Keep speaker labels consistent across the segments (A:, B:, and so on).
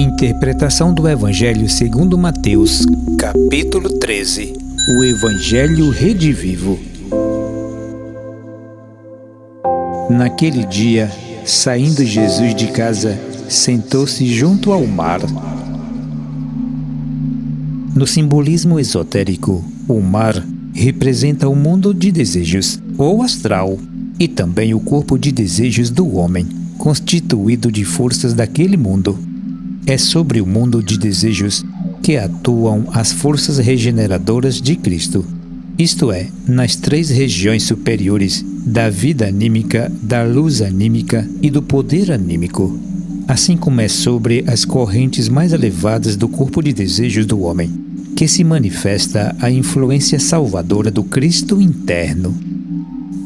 A: Interpretação do Evangelho segundo Mateus, capítulo 13. O Evangelho redivivo. Naquele dia, saindo Jesus de casa, sentou-se junto ao mar. No simbolismo esotérico, o mar representa o mundo de desejos, ou astral, e também o corpo de desejos do homem, constituído de forças daquele mundo. É sobre o mundo de desejos que atuam as forças regeneradoras de Cristo, isto é, nas três regiões superiores da vida anímica, da luz anímica e do poder anímico, assim como é sobre as correntes mais elevadas do corpo de desejos do homem, que se manifesta a influência salvadora do Cristo interno.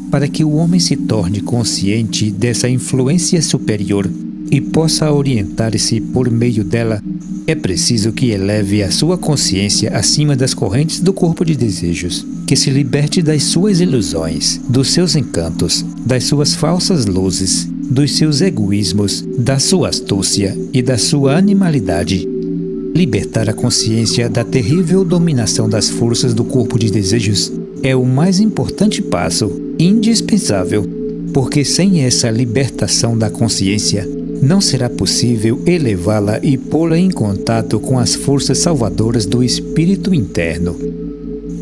A: Para que o homem se torne consciente dessa influência superior e possa orientar-se por meio dela, é preciso que eleve a sua consciência acima das correntes do corpo de desejos, que se liberte das suas ilusões, dos seus encantos, das suas falsas luzes, dos seus egoísmos, da sua astúcia e da sua animalidade. Libertar a consciência da terrível dominação das forças do corpo de desejos é o mais importante passo, indispensável, porque sem essa libertação da consciência, não será possível elevá-la e pô-la em contato com as forças salvadoras do espírito interno.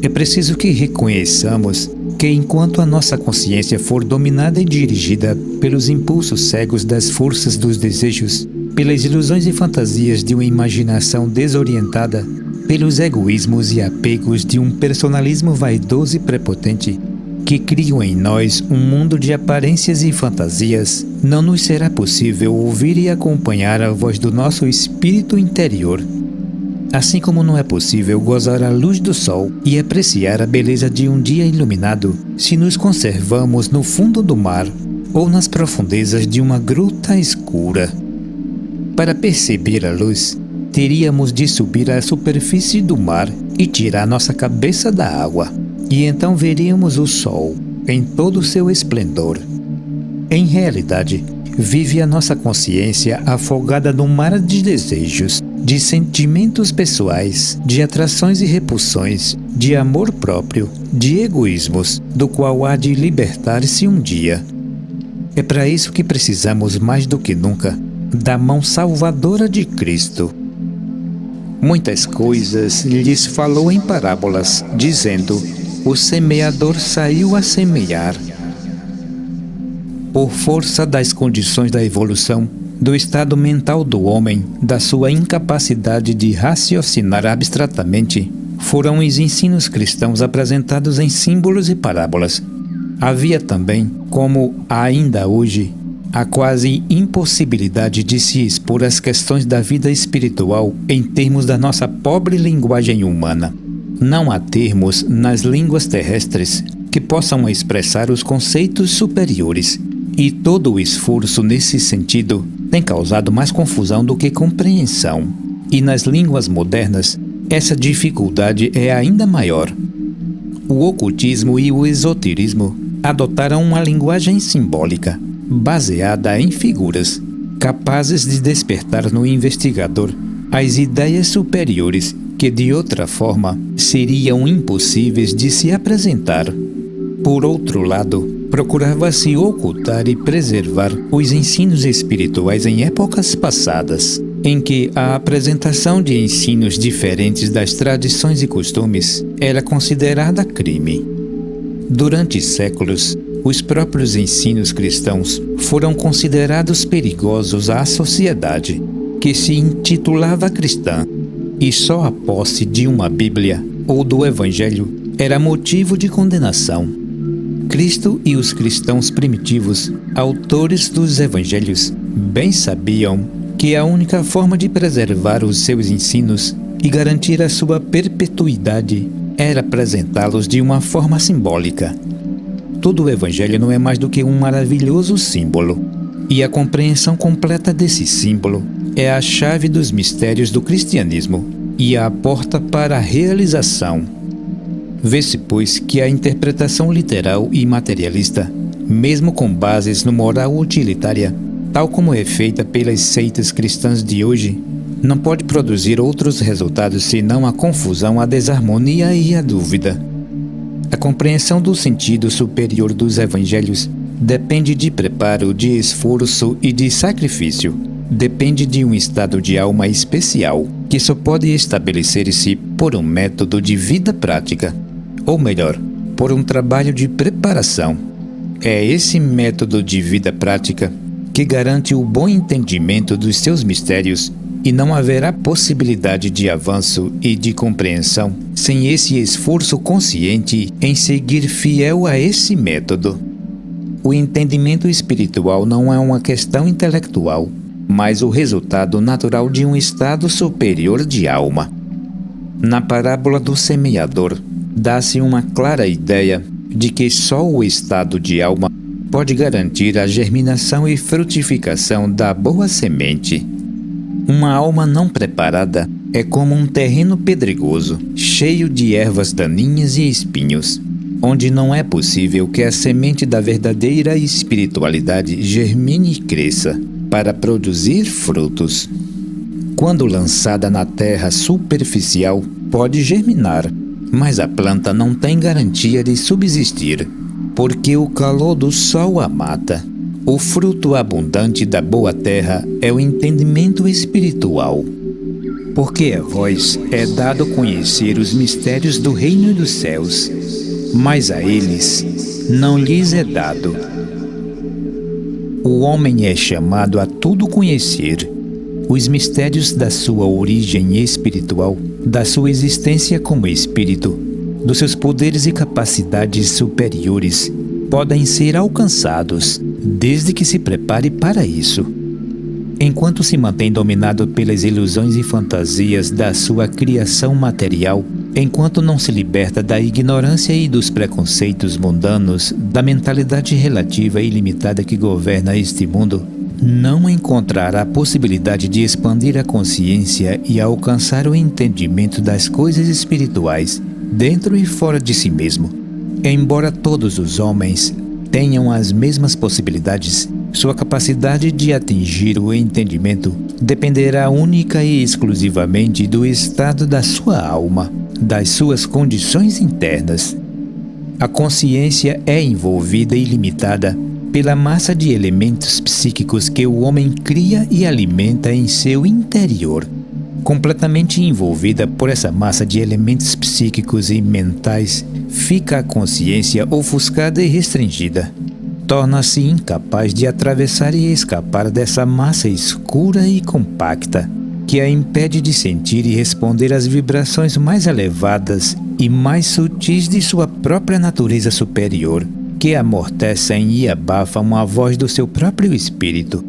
A: É preciso que reconheçamos que enquanto a nossa consciência for dominada e dirigida pelos impulsos cegos das forças dos desejos, pelas ilusões e fantasias de uma imaginação desorientada, pelos egoísmos e apegos de um personalismo vaidoso e prepotente, que criam em nós um mundo de aparências e fantasias, não nos será possível ouvir e acompanhar a voz do nosso espírito interior. Assim como não é possível gozar a luz do sol e apreciar a beleza de um dia iluminado se nos conservamos no fundo do mar ou nas profundezas de uma gruta escura. Para perceber a luz, teríamos de subir à superfície do mar e tirar nossa cabeça da água. E então veríamos o sol em todo o seu esplendor. Em realidade, vive a nossa consciência afogada num mar de desejos, de sentimentos pessoais, de atrações e repulsões, de amor próprio, de egoísmos, do qual há de libertar-se um dia. É para isso que precisamos mais do que nunca da mão salvadora de Cristo. Muitas coisas lhes falou em parábolas, dizendo: o semeador saiu a semear. Por força das condições da evolução, do estado mental do homem, da sua incapacidade de raciocinar abstratamente, foram os ensinos cristãos apresentados em símbolos e parábolas. Havia também, como ainda hoje, a quase impossibilidade de se expor às questões da vida espiritual em termos da nossa pobre linguagem humana. Não há termos nas línguas terrestres que possam expressar os conceitos superiores, e todo o esforço nesse sentido tem causado mais confusão do que compreensão. E nas línguas modernas, essa dificuldade é ainda maior. O ocultismo e o esoterismo adotaram uma linguagem simbólica, baseada em figuras, capazes de despertar no investigador as ideias superiores que de outra forma seriam impossíveis de se apresentar. Por outro lado, procurava-se ocultar e preservar os ensinos espirituais em épocas passadas, em que a apresentação de ensinos diferentes das tradições e costumes era considerada crime. Durante séculos, os próprios ensinos cristãos foram considerados perigosos à sociedade, que se intitulava cristã, e só a posse de uma Bíblia ou do Evangelho era motivo de condenação. Cristo e os cristãos primitivos, autores dos Evangelhos, bem sabiam que a única forma de preservar os seus ensinos e garantir a sua perpetuidade era apresentá-los de uma forma simbólica. Todo o Evangelho não é mais do que um maravilhoso símbolo, e a compreensão completa desse símbolo é a chave dos mistérios do cristianismo e a porta para a realização. Vê-se, pois, que a interpretação literal e materialista, mesmo com bases no moral utilitária, tal como é feita pelas seitas cristãs de hoje, não pode produzir outros resultados senão a confusão, a desarmonia e a dúvida. A compreensão do sentido superior dos evangelhos depende de preparo, de esforço e de sacrifício. Depende de um estado de alma especial, que só pode estabelecer-se por um método de vida prática, ou melhor, por um trabalho de preparação. É esse método de vida prática que garante o bom entendimento dos seus mistérios, e não haverá possibilidade de avanço e de compreensão sem esse esforço consciente em seguir fiel a esse método. O entendimento espiritual não é uma questão intelectual, mas o resultado natural de um estado superior de alma. Na parábola do semeador, dá-se uma clara ideia de que só o estado de alma pode garantir a germinação e frutificação da boa semente. Uma alma não preparada é como um terreno pedregoso, cheio de ervas daninhas e espinhos, onde não é possível que a semente da verdadeira espiritualidade germine e cresça para produzir frutos. Quando lançada na terra superficial, pode germinar, mas a planta não tem garantia de subsistir, porque o calor do sol a mata. O fruto abundante da boa terra é o entendimento espiritual. Porque a vós é dado conhecer os mistérios do reino dos céus, mas a eles não lhes é dado. O homem é chamado a tudo conhecer, os mistérios da sua origem espiritual, da sua existência como espírito, dos seus poderes e capacidades superiores, podem ser alcançados, desde que se prepare para isso. Enquanto se mantém dominado pelas ilusões e fantasias da sua criação material, enquanto não se liberta da ignorância e dos preconceitos mundanos, da mentalidade relativa e limitada que governa este mundo, não encontrará possibilidade de expandir a consciência e alcançar o entendimento das coisas espirituais, dentro e fora de si mesmo. Embora todos os homens tenham as mesmas possibilidades, sua capacidade de atingir o entendimento dependerá única e exclusivamente do estado da sua alma, das suas condições internas. A consciência é envolvida e limitada pela massa de elementos psíquicos que o homem cria e alimenta em seu interior. Completamente envolvida por essa massa de elementos psíquicos e mentais, fica a consciência ofuscada e restringida. Torna-se incapaz de atravessar e escapar dessa massa escura e compacta, que a impede de sentir e responder às vibrações mais elevadas e mais sutis de sua própria natureza superior, que amortecem e abafam a voz do seu próprio espírito.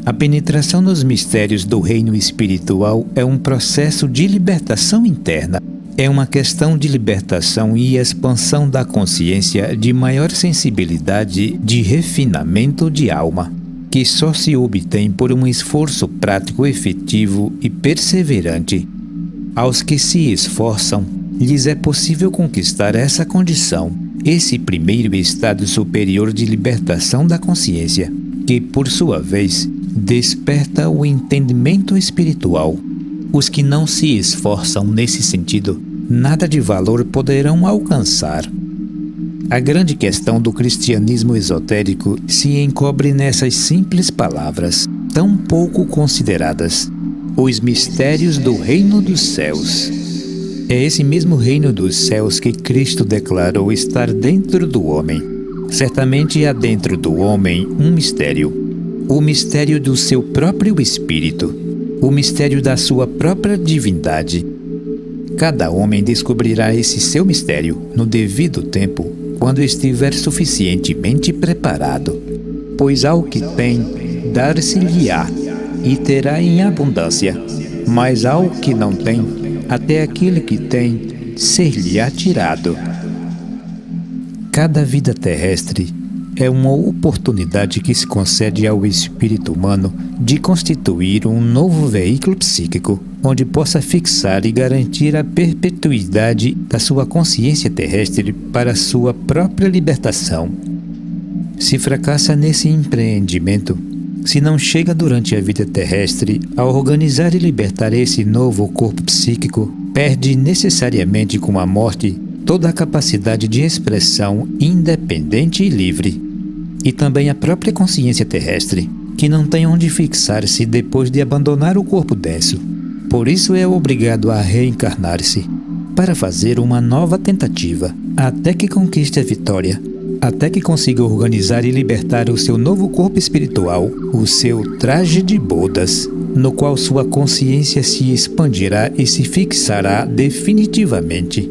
A: A penetração nos mistérios do reino espiritual é um processo de libertação interna. É uma questão de libertação e expansão da consciência, de maior sensibilidade, de refinamento de alma, que só se obtém por um esforço prático, efetivo e perseverante. Aos que se esforçam, lhes é possível conquistar essa condição, esse primeiro estado superior de libertação da consciência, que, por sua vez, desperta o entendimento espiritual. Os que não se esforçam nesse sentido, nada de valor poderão alcançar. A grande questão do cristianismo esotérico se encobre nessas simples palavras, tão pouco consideradas: os mistérios do reino dos céus. É esse mesmo reino dos céus que Cristo declarou estar dentro do homem. Certamente há dentro do homem um mistério, o mistério do seu próprio espírito, o mistério da sua própria divindade. Cada homem descobrirá esse seu mistério no devido tempo, quando estiver suficientemente preparado. Pois ao que tem, dar-se-lhe-á, e terá em abundância. Mas ao que não tem, até aquele que tem, ser-lhe-á tirado. Cada vida terrestre é uma oportunidade que se concede ao espírito humano de constituir um novo veículo psíquico, onde possa fixar e garantir a perpetuidade da sua consciência terrestre para sua própria libertação. Se fracassa nesse empreendimento, se não chega durante a vida terrestre a organizar e libertar esse novo corpo psíquico, perde necessariamente com a morte toda a capacidade de expressão independente e livre, e também a própria consciência terrestre, que não tem onde fixar-se depois de abandonar o corpo denso. Por isso é obrigado a reencarnar-se, para fazer uma nova tentativa, até que conquiste a vitória, até que consiga organizar e libertar o seu novo corpo espiritual, o seu traje de bodas, no qual sua consciência se expandirá e se fixará definitivamente.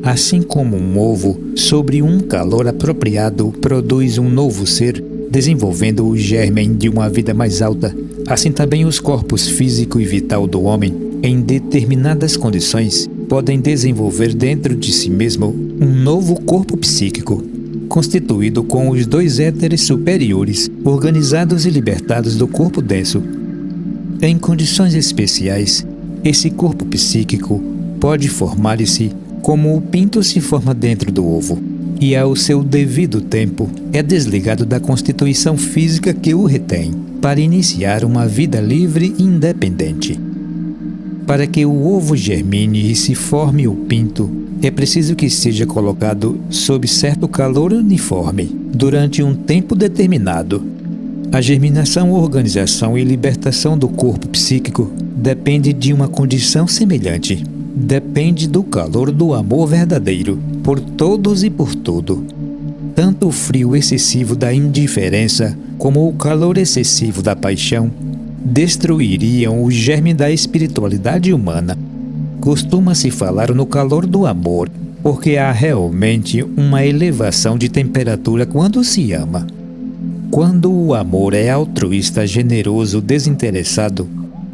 A: Assim como um ovo, sobre um calor apropriado, produz um novo ser, desenvolvendo o germen de uma vida mais alta, assim também os corpos físico e vital do homem, em determinadas condições, podem desenvolver dentro de si mesmo um novo corpo psíquico, constituído com os dois éteres superiores, organizados e libertados do corpo denso. Em condições especiais, esse corpo psíquico pode formar-se como o pinto se forma dentro do ovo, e ao seu devido tempo é desligado da constituição física que o retém, para iniciar uma vida livre e independente. Para que o ovo germine e se forme o pinto, é preciso que seja colocado sob certo calor uniforme, durante um tempo determinado. A germinação, organização e libertação do corpo psíquico depende de uma condição semelhante. Depende do calor do amor verdadeiro, por todos e por tudo. Tanto o frio excessivo da indiferença como o calor excessivo da paixão destruiriam o germe da espiritualidade humana. Costuma-se falar no calor do amor, porque há realmente uma elevação de temperatura quando se ama. Quando o amor é altruísta, generoso, desinteressado,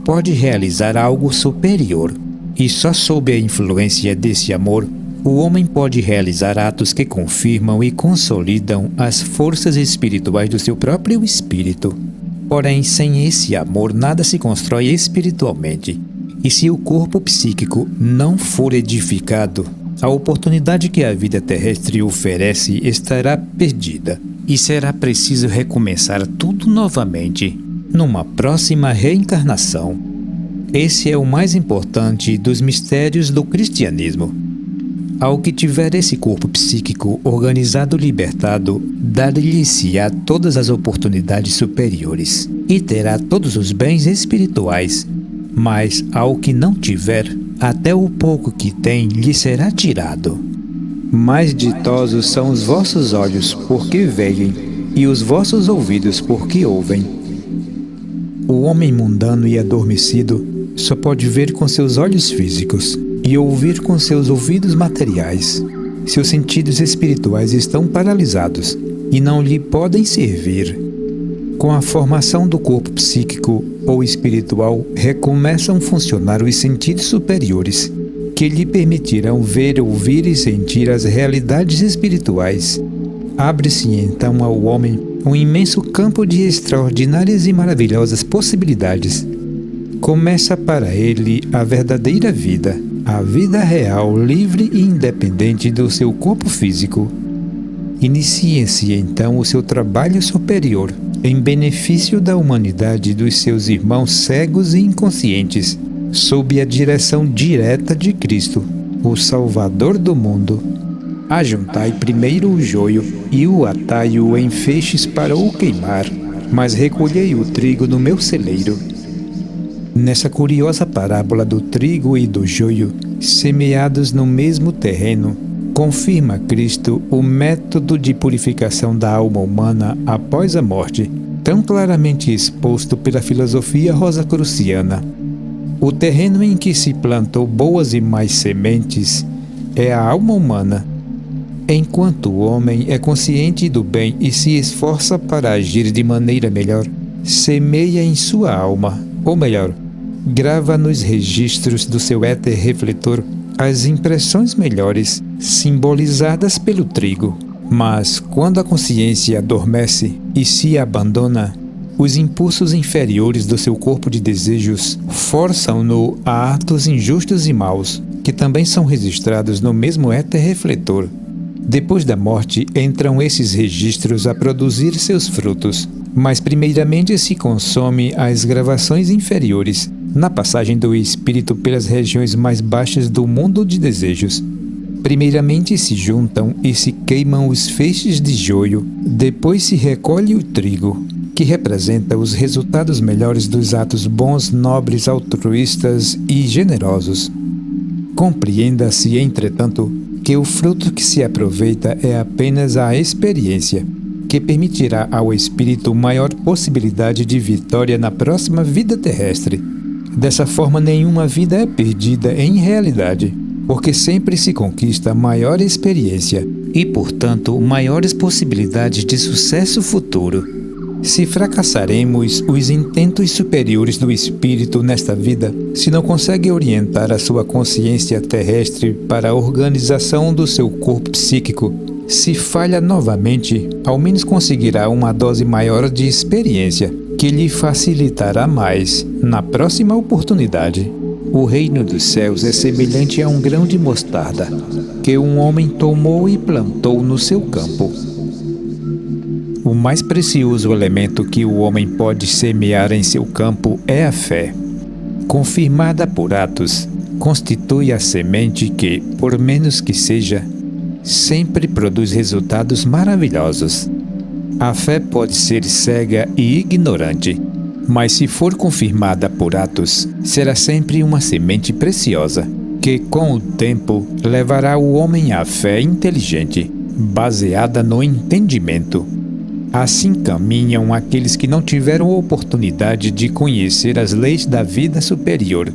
A: pode realizar algo superior. E só sob a influência desse amor, o homem pode realizar atos que confirmam e consolidam as forças espirituais do seu próprio espírito. Porém, sem esse amor, nada se constrói espiritualmente. E se o corpo psíquico não for edificado, a oportunidade que a vida terrestre oferece estará perdida. E será preciso recomeçar tudo novamente, numa próxima reencarnação. Esse é o mais importante dos mistérios do cristianismo. Ao que tiver esse corpo psíquico organizado e libertado, dar-lhe-se-á todas as oportunidades superiores e terá todos os bens espirituais. Mas ao que não tiver, até o pouco que tem lhe será tirado. Mais ditosos são os vossos olhos, porque veem, e os vossos ouvidos, porque ouvem. O homem mundano e adormecido só pode ver com seus olhos físicos e ouvir com seus ouvidos materiais. Seus sentidos espirituais estão paralisados e não lhe podem servir. Com a formação do corpo psíquico ou espiritual, recomeçam a funcionar os sentidos superiores, que lhe permitirão ver, ouvir e sentir as realidades espirituais. Abre-se então ao homem um imenso campo de extraordinárias e maravilhosas possibilidades. Começa para ele a verdadeira vida, a vida real, livre e independente do seu corpo físico. Inicie-se então o seu trabalho superior, em benefício da humanidade e dos seus irmãos cegos e inconscientes, sob a direção direta de Cristo, o Salvador do mundo. Ajuntai primeiro o joio e o atai-o em feixes para o queimar, mas recolhei o trigo no meu celeiro. Nessa curiosa parábola do trigo e do joio, semeados no mesmo terreno, confirma Cristo o método de purificação da alma humana após a morte, tão claramente exposto pela filosofia rosacruciana. O terreno em que se plantou boas e más sementes é a alma humana. Enquanto o homem é consciente do bem e se esforça para agir de maneira melhor, semeia em sua alma, ou melhor, grava nos registros do seu éter refletor as impressões melhores, simbolizadas pelo trigo. Mas, quando a consciência adormece e se abandona, os impulsos inferiores do seu corpo de desejos forçam-no a atos injustos e maus, que também são registrados no mesmo éter refletor. Depois da morte, entram esses registros a produzir seus frutos, mas primeiramente se consome as gravações inferiores, na passagem do espírito pelas regiões mais baixas do mundo de desejos. Primeiramente se juntam e se queimam os feixes de joio, depois se recolhe o trigo, que representa os resultados melhores dos atos bons, nobres, altruístas e generosos. Compreenda-se, entretanto, que o fruto que se aproveita é apenas a experiência, que permitirá ao espírito maior possibilidade de vitória na próxima vida terrestre. Dessa forma, nenhuma vida é perdida em realidade, porque sempre se conquista maior experiência e, portanto, maiores possibilidades de sucesso futuro. Se fracassaremos os intentos superiores do espírito nesta vida, se não consegue orientar a sua consciência terrestre para a organização do seu corpo psíquico, se falha novamente, ao menos conseguirá uma dose maior de experiência, que lhe facilitará mais na próxima oportunidade. O reino dos céus é semelhante a um grão de mostarda, que um homem tomou e plantou no seu campo. O mais precioso elemento que o homem pode semear em seu campo é a fé. Confirmada por atos, constitui a semente que, por menos que seja, sempre produz resultados maravilhosos. A fé pode ser cega e ignorante, mas se for confirmada por atos, será sempre uma semente preciosa, que com o tempo levará o homem à fé inteligente, baseada no entendimento. Assim caminham aqueles que não tiveram oportunidade de conhecer as leis da vida superior,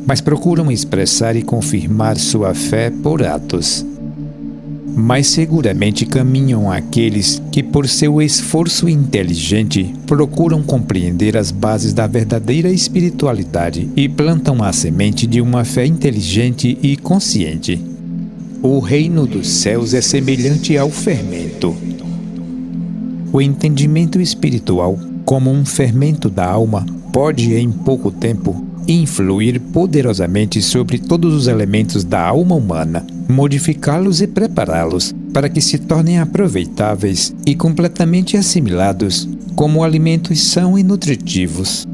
A: mas procuram expressar e confirmar sua fé por atos. Mas seguramente caminham aqueles que, por seu esforço inteligente, procuram compreender as bases da verdadeira espiritualidade e plantam a semente de uma fé inteligente e consciente. O reino dos céus é semelhante ao fermento. O entendimento espiritual, como um fermento da alma, pode, em pouco tempo, influir poderosamente sobre todos os elementos da alma humana, modificá-los e prepará-los para que se tornem aproveitáveis e completamente assimilados como alimentos sãos e nutritivos.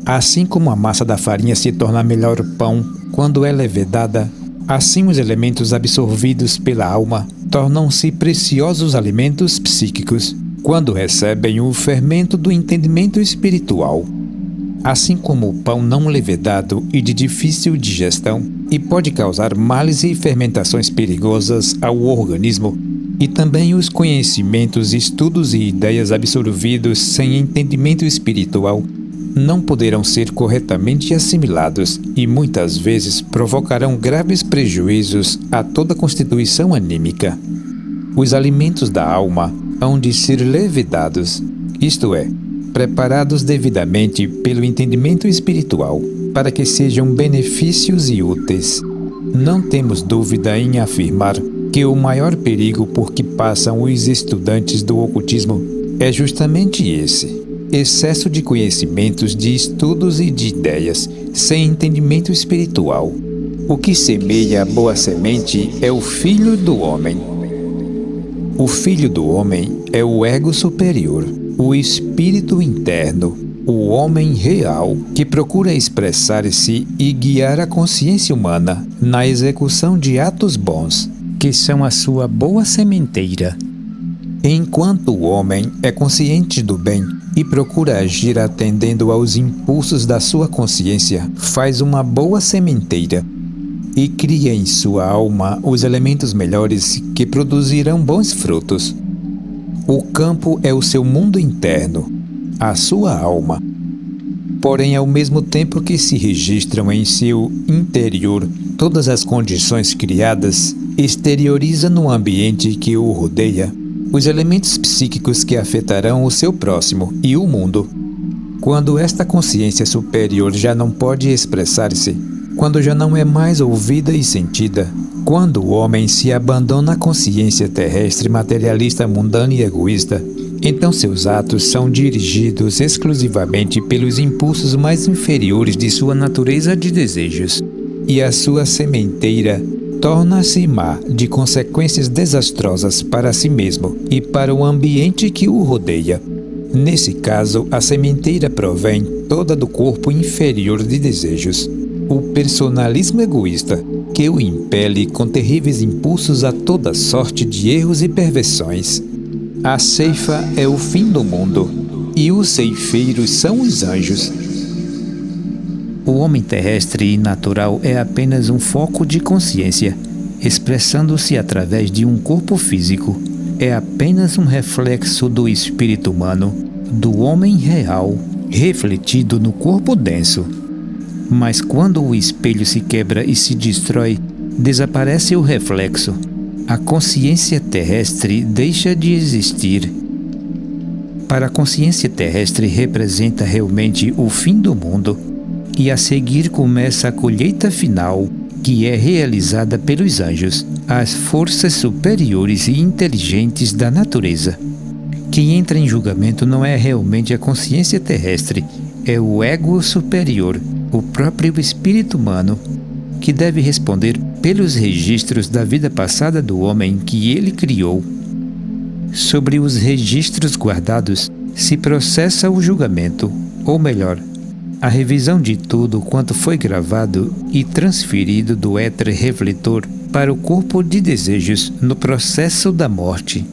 A: Assim como a massa da farinha se torna melhor pão quando é levedada, assim os elementos absorvidos pela alma tornam-se preciosos alimentos psíquicos quando recebem o fermento do entendimento espiritual. Assim como o pão não levedado e de difícil digestão, e pode causar males e fermentações perigosas ao organismo, e também os conhecimentos, estudos e ideias absorvidos sem entendimento espiritual não poderão ser corretamente assimilados e muitas vezes provocarão graves prejuízos a toda a constituição anímica. Os alimentos da alma hão de ser levedados, isto é, preparados devidamente pelo entendimento espiritual, para que sejam benefícios e úteis. Não temos dúvida em afirmar que o maior perigo por que passam os estudantes do ocultismo é justamente esse: excesso de conhecimentos, de estudos e de ideias, sem entendimento espiritual. O que semeia a boa semente é o Filho do Homem. O Filho do Homem é o ego superior, o espírito interno, o homem real, que procura expressar-se e guiar a consciência humana na execução de atos bons, que são a sua boa sementeira. Enquanto o homem é consciente do bem e procura agir atendendo aos impulsos da sua consciência, faz uma boa sementeira e cria em sua alma os elementos melhores que produzirão bons frutos. O campo é o seu mundo interno, a sua alma. Porém, ao mesmo tempo que se registram em seu interior todas as condições criadas, exterioriza no ambiente que o rodeia os elementos psíquicos que afetarão o seu próximo e o mundo. Quando esta consciência superior já não pode expressar-se, quando já não é mais ouvida e sentida, quando o homem se abandona à consciência terrestre materialista, mundana e egoísta, então seus atos são dirigidos exclusivamente pelos impulsos mais inferiores de sua natureza de desejos, e a sua sementeira torna-se má, de consequências desastrosas para si mesmo e para o ambiente que o rodeia. Nesse caso, a sementeira provém toda do corpo inferior de desejos, o personalismo egoísta, que o impele com terríveis impulsos a toda sorte de erros e perversões. A ceifa é o fim do mundo, e os ceifeiros são os anjos. O homem terrestre e natural é apenas um foco de consciência, expressando-se através de um corpo físico. É apenas um reflexo do espírito humano, do homem real, refletido no corpo denso. Mas quando o espelho se quebra e se destrói, desaparece o reflexo. A consciência terrestre deixa de existir. Para a consciência terrestre representa realmente o fim do mundo, e a seguir começa a colheita final, que é realizada pelos anjos, as forças superiores e inteligentes da natureza. Quem entra em julgamento não é realmente a consciência terrestre, é o ego superior, o próprio espírito humano, que deve responder pelos registros da vida passada do homem que ele criou. Sobre os registros guardados se processa o julgamento, ou melhor, a revisão de tudo quanto foi gravado e transferido do éter refletor para o corpo de desejos no processo da morte.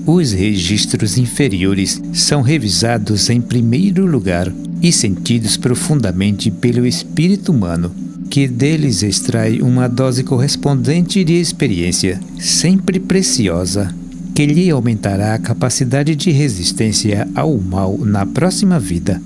A: Os registros inferiores são revisados em primeiro lugar e sentidos profundamente pelo espírito humano, que deles extrai uma dose correspondente de experiência, sempre preciosa, que lhe aumentará a capacidade de resistência ao mal na próxima vida.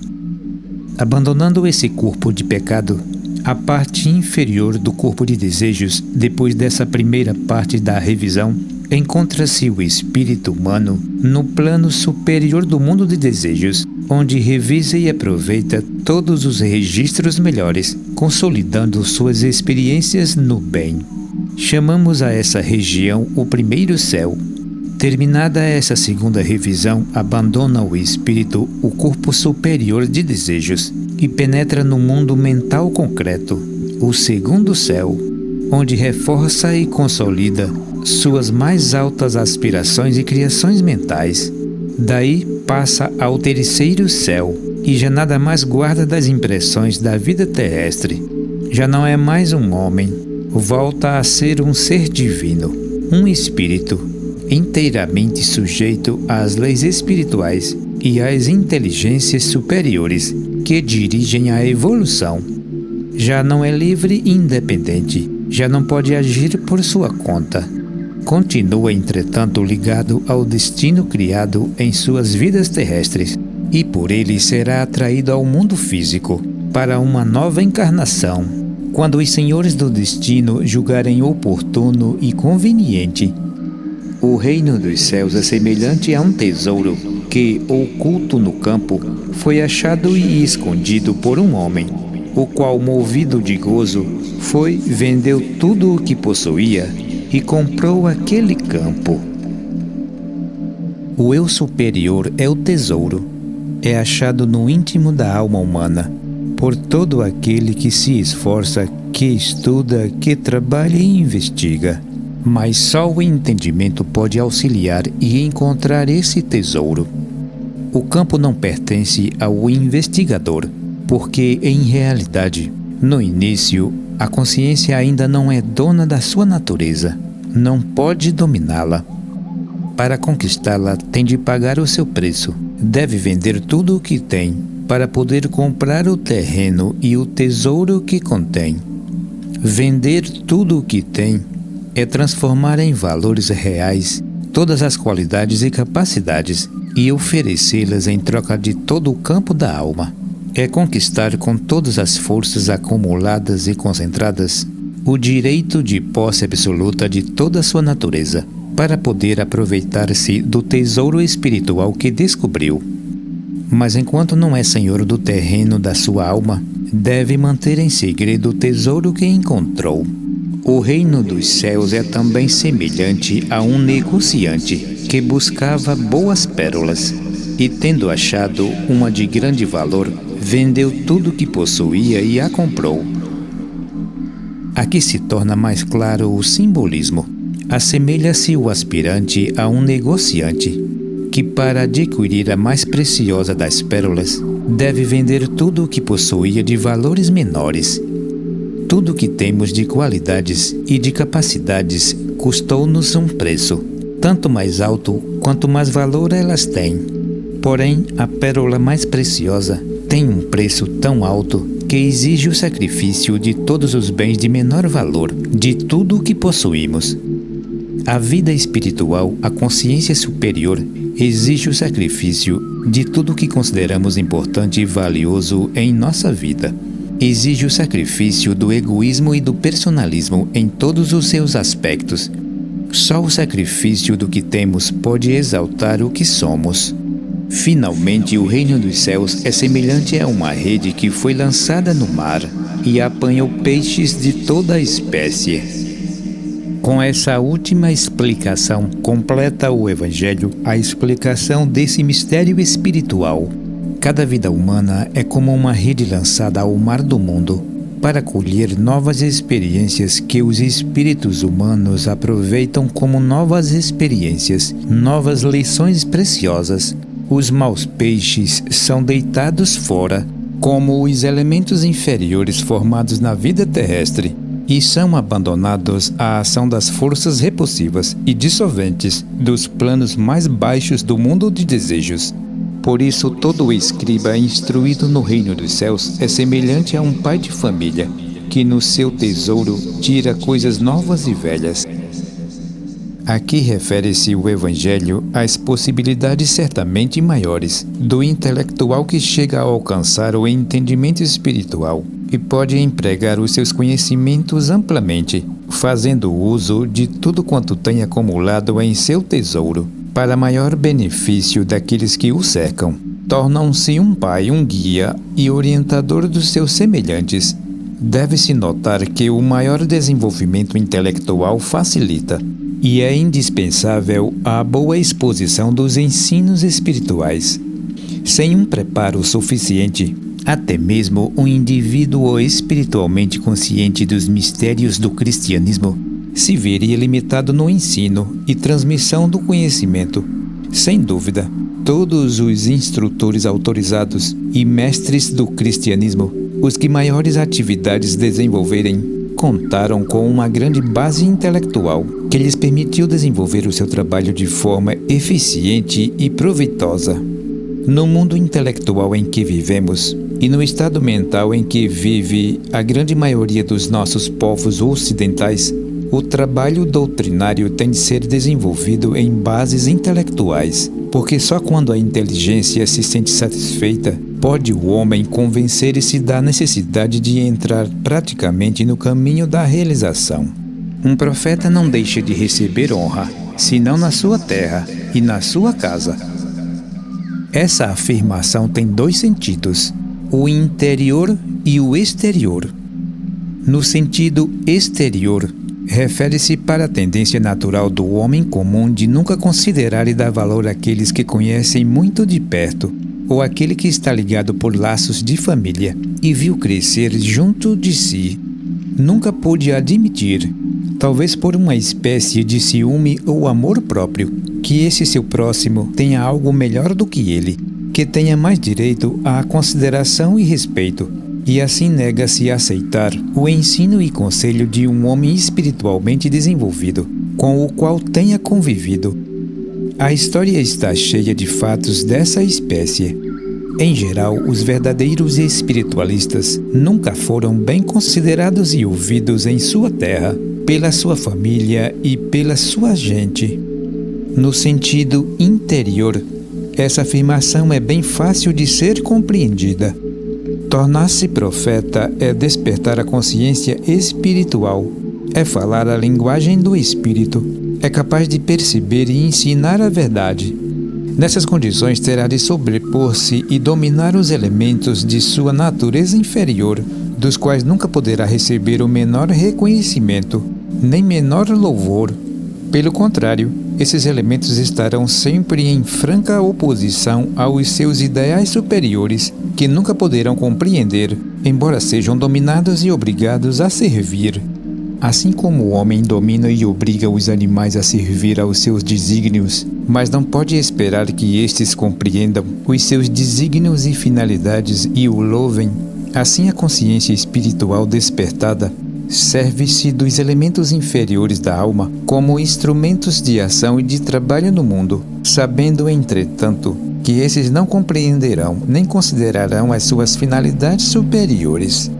A: Abandonando esse corpo de pecado, a parte inferior do corpo de desejos, depois dessa primeira parte da revisão, encontra-se o espírito humano no plano superior do mundo de desejos, onde revisa e aproveita todos os registros melhores, consolidando suas experiências no bem. Chamamos a essa região o primeiro céu. Terminada essa segunda revisão, abandona o espírito o corpo superior de desejos e penetra no mundo mental concreto, o segundo céu, onde reforça e consolida suas mais altas aspirações e criações mentais. Daí passa ao terceiro céu e já nada mais guarda das impressões da vida terrestre. Já não é mais um homem, volta a ser um ser divino, um espírito, inteiramente sujeito às leis espirituais e às inteligências superiores que dirigem a evolução. Já não é livre e independente, já não pode agir por sua conta. Continua, entretanto, ligado ao destino criado em suas vidas terrestres e por ele será atraído ao mundo físico para uma nova encarnação, quando os senhores do destino julgarem oportuno e conveniente. O reino dos céus é semelhante a um tesouro que, oculto no campo, foi achado e escondido por um homem, o qual, movido de gozo, vendeu tudo o que possuía e comprou aquele campo. O eu superior é o tesouro, é achado no íntimo da alma humana, por todo aquele que se esforça, que estuda, que trabalha e investiga. Mas só o entendimento pode auxiliar e encontrar esse tesouro. O campo não pertence ao investigador, porque, em realidade, no início, a consciência ainda não é dona da sua natureza, não pode dominá-la. Para conquistá-la, tem de pagar o seu preço, deve vender tudo o que tem, para poder comprar o terreno e o tesouro que contém. Vender tudo o que tem é transformar em valores reais todas as qualidades e capacidades e oferecê-las em troca de todo o campo da alma. É conquistar com todas as forças acumuladas e concentradas o direito de posse absoluta de toda a sua natureza, para poder aproveitar-se do tesouro espiritual que descobriu. Mas enquanto não é senhor do terreno da sua alma, deve manter em segredo o tesouro que encontrou. O reino dos céus é também semelhante a um negociante que buscava boas pérolas e, tendo achado uma de grande valor, vendeu tudo o que possuía e a comprou. Aqui se torna mais claro o simbolismo. Assemelha-se o aspirante a um negociante que para adquirir a mais preciosa das pérolas, deve vender tudo o que possuía de valores menores. Tudo o que temos de qualidades e de capacidades custou-nos um preço, tanto mais alto quanto mais valor elas têm. Porém, a pérola mais preciosa tem um preço tão alto que exige o sacrifício de todos os bens de menor valor, de tudo o que possuímos. A vida espiritual, a consciência superior, exige o sacrifício de tudo o que consideramos importante e valioso em nossa vida. Exige o sacrifício do egoísmo e do personalismo em todos os seus aspectos. Só o sacrifício do que temos pode exaltar o que somos. Finalmente, o reino dos céus é semelhante a uma rede que foi lançada no mar e apanhou peixes de toda a espécie. Com essa última explicação, completa o Evangelho a explicação desse mistério espiritual. Cada vida humana é como uma rede lançada ao mar do mundo para colher novas experiências que os espíritos humanos aproveitam como novas experiências, novas lições preciosas. Os maus peixes são deitados fora, como os elementos inferiores formados na vida terrestre, e são abandonados à ação das forças repulsivas e dissolventes dos planos mais baixos do mundo de desejos. Por isso, todo escriba instruído no reino dos céus é semelhante a um pai de família, que no seu tesouro tira coisas novas e velhas. Aqui refere-se o Evangelho às possibilidades certamente maiores do intelectual que chega a alcançar o entendimento espiritual e pode empregar os seus conhecimentos amplamente, fazendo uso de tudo quanto tem acumulado em seu tesouro, para maior benefício daqueles que o cercam. Tornam-se um pai, um guia e orientador dos seus semelhantes. Deve-se notar que o maior desenvolvimento intelectual facilita e é indispensável a boa exposição dos ensinos espirituais. Sem um preparo suficiente, até mesmo um indivíduo espiritualmente consciente dos mistérios do cristianismo se veria limitado no ensino e transmissão do conhecimento. Sem dúvida, todos os instrutores autorizados e mestres do cristianismo, os que maiores atividades desenvolverem, contaram com uma grande base intelectual que lhes permitiu desenvolver o seu trabalho de forma eficiente e proveitosa. No mundo intelectual em que vivemos e no estado mental em que vive a grande maioria dos nossos povos ocidentais, o trabalho doutrinário tem de ser desenvolvido em bases intelectuais, porque só quando a inteligência se sente satisfeita pode o homem convencer-se da necessidade de entrar praticamente no caminho da realização. Um profeta não deixa de receber honra, senão na sua terra e na sua casa. Essa afirmação tem dois sentidos, o interior e o exterior. No sentido exterior, refere-se para a tendência natural do homem comum de nunca considerar e dar valor àqueles que conhecem muito de perto, ou aquele que está ligado por laços de família e viu crescer junto de si. Nunca pôde admitir, talvez por uma espécie de ciúme ou amor próprio, que esse seu próximo tenha algo melhor do que ele, que tenha mais direito à consideração e respeito, e assim nega-se a aceitar o ensino e conselho de um homem espiritualmente desenvolvido, com o qual tenha convivido. A história está cheia de fatos dessa espécie. Em geral, os verdadeiros espiritualistas nunca foram bem considerados e ouvidos em sua terra, pela sua família e pela sua gente. No sentido interior, essa afirmação é bem fácil de ser compreendida. Tornar-se profeta é despertar a consciência espiritual, é falar a linguagem do espírito, é capaz de perceber e ensinar a verdade. Nessas condições terá de sobrepor-se e dominar os elementos de sua natureza inferior, dos quais nunca poderá receber o menor reconhecimento, nem menor louvor. Pelo contrário, esses elementos estarão sempre em franca oposição aos seus ideais superiores, que nunca poderão compreender, embora sejam dominados e obrigados a servir. Assim como o homem domina e obriga os animais a servir aos seus desígnios, mas não pode esperar que estes compreendam os seus desígnios e finalidades e o louvem. Assim, a consciência espiritual despertada serve-se dos elementos inferiores da alma como instrumentos de ação e de trabalho no mundo, sabendo, entretanto, que esses não compreenderão nem considerarão as suas finalidades superiores.